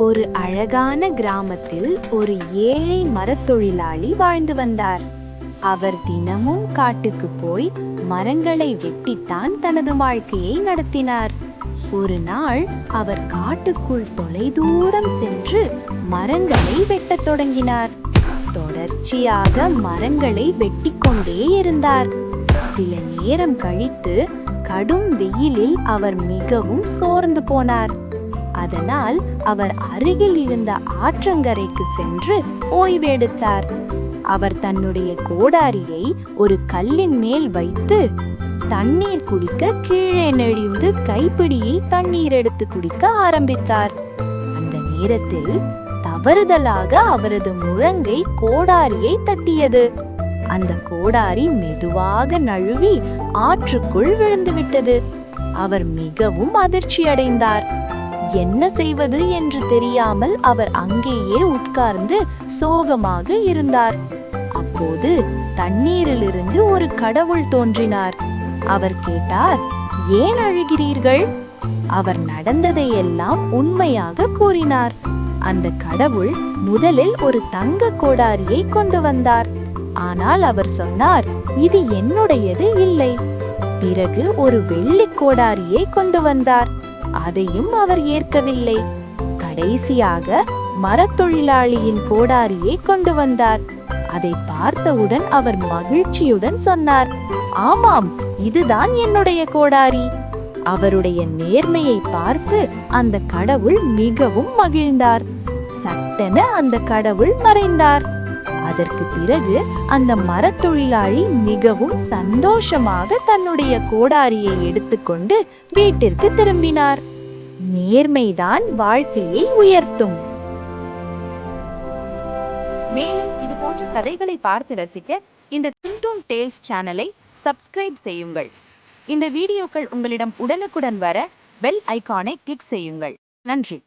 ஒரு அழகான கிராமத்தில் ஒரு ஏழை மரத்தொழிலாளி வாழ்ந்து வந்தார். அவர் தினமும் காட்டுக்கு போய் மரங்களை வெட்டித்தான் தனது வாழ்க்கையை நடத்தினார். ஒரு நாள் அவர் காட்டுக்குள் தொலைதூரம் சென்று மரங்களை வெட்டத் தொடங்கினார். தொடர்ச்சியாக மரங்களை வெட்டிக்கொண்டே இருந்தார். சில நேரம் கழித்து கடும் வெயிலில் அவர் மிகவும் சோர்ந்து போனார். அதனால் அவர் அருகில் இருந்த ஆற்றங்கரைக்கு சென்று ஓய்வெடுத்தார். அவர் தன்னுடைய கோடாரியை ஒரு கல்லின் மேல் வைத்து தண்ணீர் குடிக்க கீழே நெளிந்து கைப்பிடியில் தண்ணீர் எடுத்து குடிக்க ஆரம்பித்தார். அந்த நேரத்தில் தவறுதலாக அவரது முழங்கை கோடாரியை தட்டியது. அந்த கோடாரி மெதுவாக நழுவி ஆற்றுக்குள் விழுந்துவிட்டது. அவர் மிகவும் அதிர்ச்சி அடைந்தார். என்ன செய்வது என்று தெரியாமல் அவர் அங்கேயே உட்கார்ந்து சோகமாக இருந்தார். அப்போது தண்ணீரிலிருந்து ஒரு கடவுள் தோன்றினார். அவர் கேட்டார், ஏன் அழுகிறீர்கள்? அவர் நடந்ததையெல்லாம் உண்மையாக கூறினார். அந்த கடவுள் முதலில் ஒரு தங்க கோடாரியை கொண்டு வந்தார். ஆனால் அவர் சொன்னார், இது என்னுடையது இல்லை. பிறகு ஒரு வெள்ளி கோடாரியை கொண்டு வந்தார். அதையும் அவர் ஏற்கவில்லை. கடைசியாக மரத்தொழிலாளியின் கோடாரியை கொண்டு வந்தார். அதை பார்த்தவுடன் அவர் மகிழ்ச்சியுடன் சொன்னார், ஆமாம், இதுதான் என்னுடைய கோடாரி. அவருடைய நேர்மையை பார்த்து அந்த கடவுள் மிகவும் மகிழ்ந்தார். சட்டென அந்த கடவுள் மறைந்தார். அதற்கு பிறகு அந்த மரத்தொழிலாளி மிகவும் சந்தோஷமாக தன்னுடைய கோடாரியை எடுத்துக்கொண்டு வீட்டிற்கு திரும்பினார். நேர்மைதான் வாழ்க்கையை உயர்த்தும். மேலும் இது போன்ற கதைகளை பார்த்து ரசிக்க இந்த டுன்டுன் டேல்ஸ் சேனலை சப்ஸ்கிரைப் செய்யுங்கள். இந்த வீடியோக்கள் உங்களிடம் உடனுக்குடன் வர பெல் ஐகானை கிளிக் செய்யுங்கள். நன்றி.